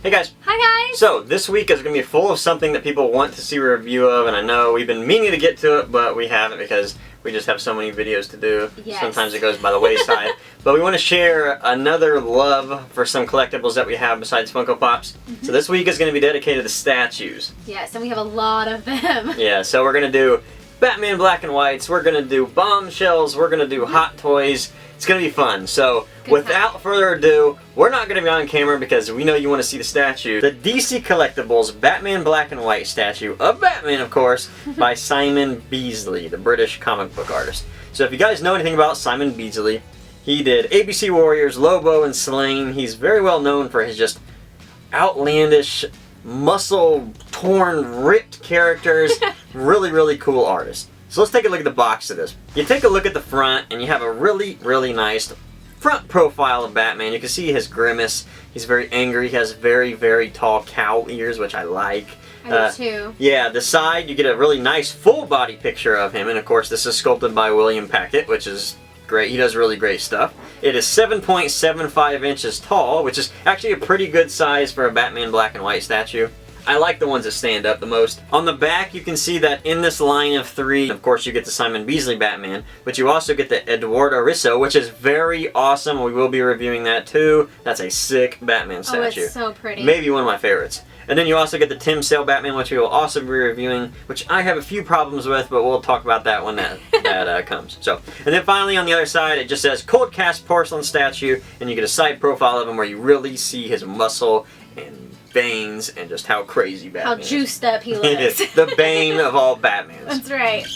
Hey guys! Hi guys! So, this week is going to be full of something that people want to see a review of, and I know we've been meaning to get to it, but we haven't because we just have so many videos to do. Yes. Sometimes it goes by the wayside. But we want to share another love for some collectibles that we have besides Funko Pops. So this week is going to be dedicated to statues. Yes, and we have a lot of them. Yeah, so we're going to do Batman Black and Whites, we're going to do bombshells, we're going to do Hot Toys. It's going to be fun. So, without further ado, we're not going to be on camera because we know you want to see the statue. The DC Collectibles Batman Black and White statue of Batman, of course, by Simon Bisley, the British comic book artist. So if you guys know anything about Simon Bisley, he did ABC Warriors, Lobo, and Slain. He's very well known for his just outlandish, muscle-torn, ripped characters. Really, really cool artist. So let's take a look at the box of this. You take a look at the front, and you have a really, really nice front profile of Batman. You can see his grimace. He's very angry. He has very, very tall cow ears, which I like. I do too. Yeah, the side, you get a really nice full body picture of him. And of course, this is sculpted by William Packett, which is great. He does really great stuff. It is 7.75 inches tall, which is actually a pretty good size for a Batman Black and White statue. I like the ones that stand up the most. On the back, you can see that in this line of three, of course, you get the Simon Bisley Batman, but you also get the Eduardo Risso, which is very awesome. We will be reviewing that too. That's a sick Batman statue. Oh, it's so pretty. Maybe one of my favorites. And then you also get the Tim Sale Batman, which we will also be reviewing, which I have a few problems with, but we'll talk about that when that comes. So, and then finally on the other side, it just says cold cast porcelain statue, and you get a side profile of him where you really see his muscle and veins and just how crazy Batman is. How juiced up he looks. The bane of all Batmans. That's right.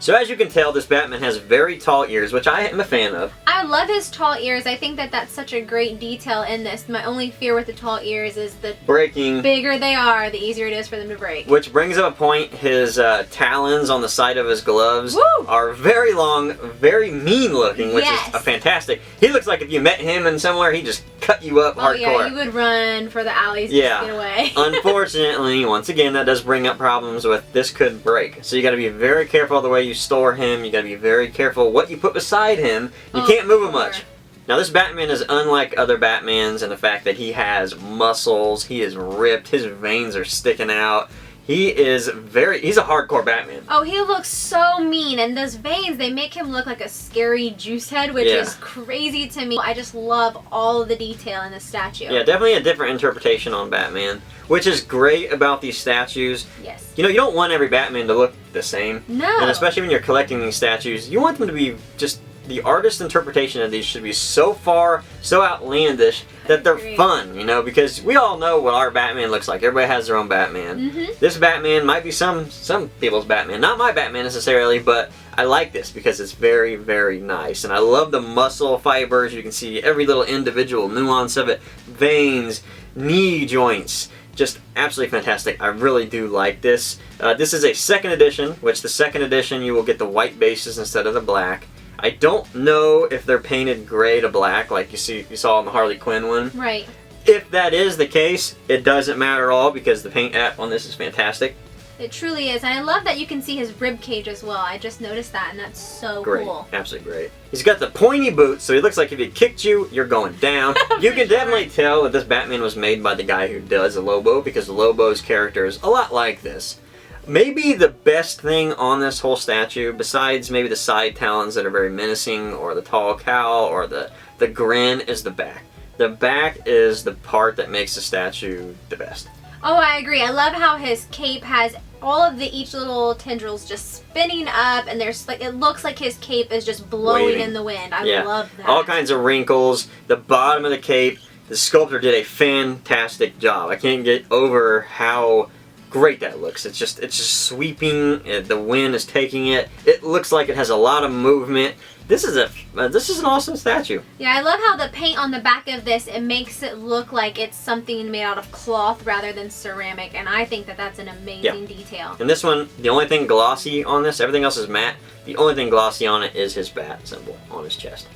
So as you can tell, this Batman has very tall ears, which I am a fan of. I love his tall ears. I think that that's such a great detail in this. My only fear with the tall ears is the bigger they are, the easier it is for them to break. Which brings up a point, his talons on the side of his gloves are very long, very mean looking, which is a fantastic. He looks like if you met him in somewhere, he'd just cut you up hardcore. Yeah, you would run for the alleys just to get away. Unfortunately, once again, that does bring up problems with this could break. So you got to be very careful the way you store him. You got to be very careful what you put beside him. You can't move him much. Now this Batman is unlike other Batmans in the fact that he has muscles, he is ripped, his veins are sticking out. He's a hardcore Batman. Oh, he looks so mean, and those veins, they make him look like a scary juice head, which is crazy to me. I just love all the detail in the statue. Yeah, definitely a different interpretation on Batman, which is great about these statues. Yes. You know, you don't want every Batman to look the same. No. And especially when you're collecting these statues, you want them to be just... The artist's interpretation of these should be so outlandish that they're fun, you know, because we all know what our Batman looks like. Everybody has their own Batman. This Batman might be some people's Batman. Not my Batman necessarily, but I like this because it's very, very nice. And I love the muscle fibers. You can see every little individual nuance of it. Veins, knee joints. Just absolutely fantastic. I really do like this. This is a second edition, which the second edition you will get the white bases instead of the black. I don't know if they're painted gray to black like you saw in the Harley Quinn one. Right. If that is the case, it doesn't matter at all because the paint app on this is fantastic. It truly is. And I love that you can see his rib cage as well. I just noticed that, and that's so cool. Absolutely great. He's got the pointy boots, so he looks like if he kicked you, you're going down. You can definitely tell that this Batman was made by the guy who does the Lobo because Lobo's character is a lot like this. Maybe the best thing on this whole statue, besides maybe the side talons that are very menacing, or the tall cowl, or the grin, is the back. The back is the part that makes the statue the best. Oh, I agree. I love how his cape has all of each little tendrils just spinning up, and it looks like his cape is just blowing in the wind. I love that. All kinds of wrinkles. The bottom of the cape, the sculptor did a fantastic job. I can't get over how great that looks. It's just sweeping. The wind is taking it. It looks like it has a lot of movement. This is an awesome statue. Yeah, I love how the paint on the back of this, it makes it look like it's something made out of cloth rather than ceramic, and I think that that's an amazing detail. And this one, the only thing glossy on this, everything else is matte. The only thing glossy on it is his bat symbol on his chest.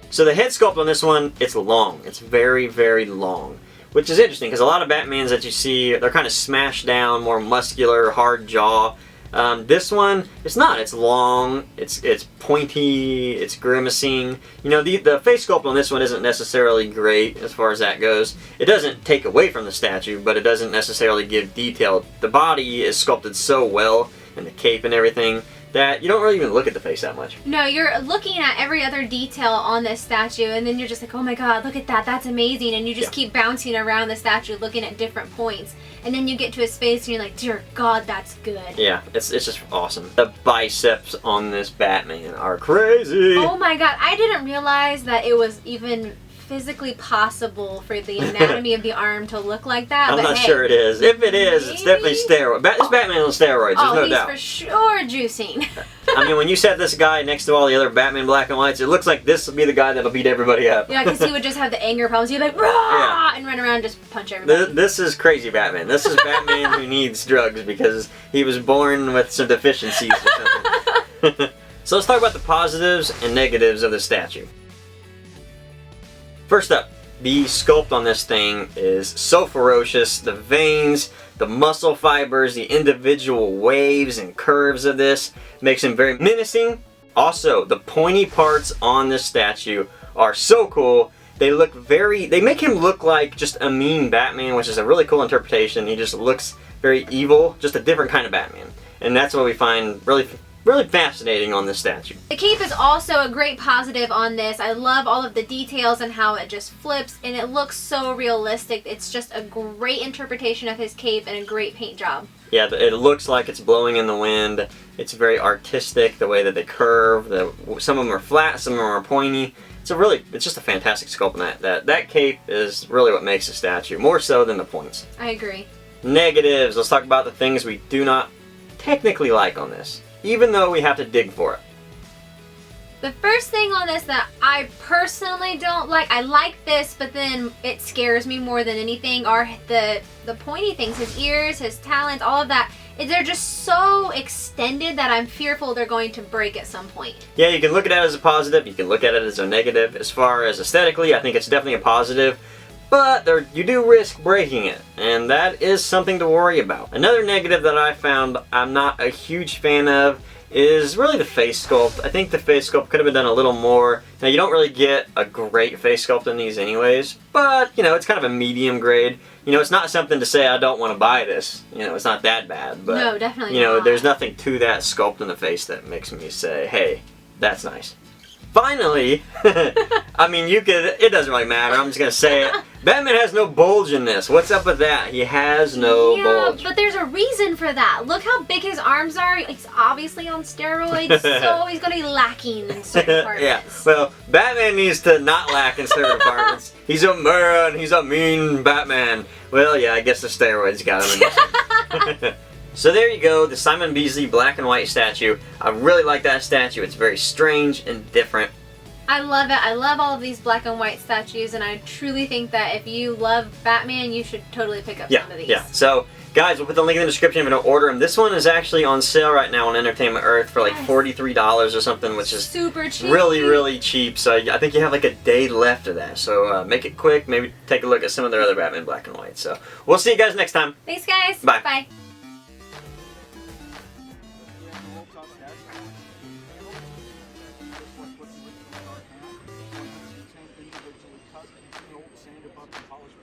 So the head sculpt on this one, it's long. It's very, very long. which is interesting because a lot of Batmans that you see, they're kind of smashed down, more muscular, hard jaw. This one, it's not. It's long, it's pointy, it's grimacing. You know, the face sculpt on this one isn't necessarily great as far as that goes. It doesn't take away from the statue, but it doesn't necessarily give detail. The body is sculpted so well, and the cape and everything, that you don't really even look at the face that much. No, you're looking at every other detail on this statue, and then you're just like, oh my god, look at that, that's amazing, and you just keep bouncing around the statue looking at different points, and then you get to his face and you're like, dear god, that's good. Yeah, it's just awesome. The biceps on this Batman are crazy. Oh my god, I didn't realize that it was even physically possible for the anatomy of the arm to look like that. I'm but not hey, sure it is. If it is, it's definitely steroid. This Batman on steroids, there's no doubt. He's for sure juicing. I mean, when you set this guy next to all the other Batman black and whites, it looks like this will be the guy that'll beat everybody up. Yeah, because he would just have the anger problems. He'd be like, rah, and run around and just punch everybody. This is crazy Batman. This is Batman who needs drugs because he was born with some deficiencies or something. So let's talk about the positives and negatives of the statue. First up, the sculpt on this thing is so ferocious. The veins, the muscle fibers, the individual waves and curves of this makes him very menacing. Also, the pointy parts on this statue are so cool. They make him look like just a mean Batman, which is a really cool interpretation. He just looks very evil, just a different kind of Batman. And that's what we find really fascinating on this statue. The cape is also a great positive on this. I love all of the details and how it just flips, and it looks so realistic. It's just a great interpretation of his cape and a great paint job. Yeah, it looks like it's blowing in the wind. It's very artistic, the way that they curve. Some of them are flat, some of them are pointy. It's just a fantastic sculpt on that cape is really what makes the statue, more so than the points. I agree. Negatives. Let's talk about the things we do not technically like on this, even though we have to dig for it. The first thing on this that I personally don't like, I like this, but then it scares me more than anything, are the pointy things. His ears, his talons, all of that. They're just so extended that I'm fearful they're going to break at some point. Yeah, you can look at it as a positive, you can look at it as a negative. As far as aesthetically, I think it's definitely a positive. But you do risk breaking it, and that is something to worry about. Another negative that I found I'm not a huge fan of is really the face sculpt. I think the face sculpt could have been done a little more. Now, you don't really get a great face sculpt in these anyways, but, you know, it's kind of a medium grade. You know, it's not something to say I don't want to buy this. You know, it's not that bad, but, no, definitely you know, not. There's nothing to that sculpt in the face that makes me say, hey, that's nice. Finally, I mean, it doesn't really matter, I'm just going to say it. Batman has no bulge in this. What's up with that? He has no bulge. Yeah, but there's a reason for that. Look how big his arms are. He's obviously on steroids, so he's going to be lacking in certain departments. Yeah, well, Batman needs to not lack in certain departments. He's a man, he's a mean Batman. Well, yeah, I guess the steroids got him in this. So there you go, the Simon Bisley black and white statue. I really like that statue. It's very strange and different. I love it. I love all of these black and white statues, and I truly think that if you love Batman, you should totally pick up some of these. Yeah, so guys, we'll put the link in the description if you don't order them. This one is actually on sale right now on Entertainment Earth for like $43 or something, which is super cheap. Really, really cheap. So I think you have like a day left of that. So make it quick. Maybe take a look at some of their other Batman black and white. So we'll see you guys next time. Thanks, guys. Bye. Bye. Individually cut, and old sand above the polished